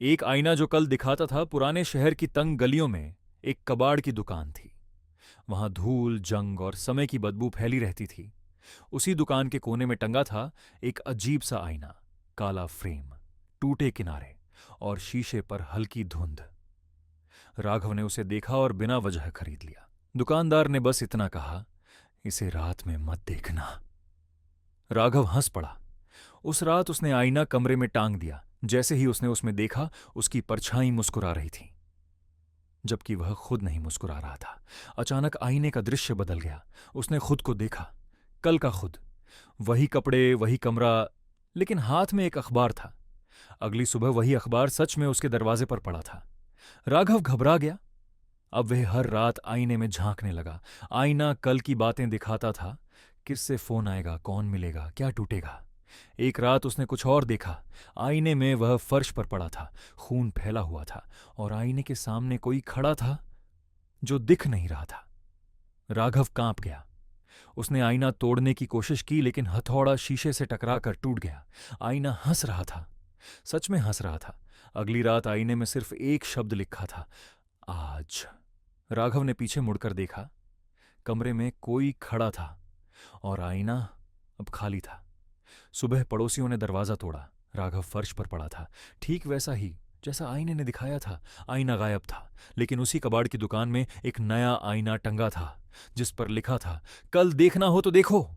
एक आईना जो कल दिखाता था, पुराने शहर की तंग गलियों में एक कबाड़ की दुकान थी। वहां धूल, जंग और समय की बदबू फैली रहती थी। उसी दुकान के कोने में टंगा था एक अजीब सा आईना, काला फ्रेम, टूटे किनारे और शीशे पर हल्की धुंध। राघव ने उसे देखा और बिना वजह खरीद लिया। दुकानदार ने बस इतना कहा, इसे रात में मत देखना। राघव हंस पड़ा। उस रात उसने आईना कमरे में टांग दिया। जैसे ही उसने उसमें देखा, उसकी परछाई मुस्कुरा रही थी, जबकि वह खुद नहीं मुस्कुरा रहा था। अचानक आईने का दृश्य बदल गया। उसने खुद को देखा, कल का खुद, वही कपड़े, वही कमरा, लेकिन हाथ में एक अखबार था। अगली सुबह वही अखबार सच में उसके दरवाजे पर पड़ा था। राघव घबरा गया। अब वह हर रात आईने में झांकने लगा। आईना कल की बातें दिखाता था। किससे फोन आएगा, कौन मिलेगा, क्या टूटेगा। एक रात उसने कुछ और देखा। आईने में वह फर्श पर पड़ा था, खून फैला हुआ था, और आईने के सामने कोई खड़ा था जो दिख नहीं रहा था। राघव कांप गया। उसने आईना तोड़ने की कोशिश की, लेकिन हथौड़ा शीशे से टकराकर टूट गया। आईना हंस रहा था, सच में हंस रहा था। अगली रात आईने में सिर्फ एक शब्द लिखा था, आज। राघव ने पीछे मुड़कर देखा। कमरे में कोई खड़ा था और आईना अब खाली था। सुबह पड़ोसियों ने दरवाजा तोड़ा। राघव फर्श पर पड़ा था, ठीक वैसा ही जैसा आईने ने दिखाया था। आईना गायब था, लेकिन उसी कबाड़ की दुकान में एक नया आईना टंगा था, जिस पर लिखा था, कल देखना हो तो देखो।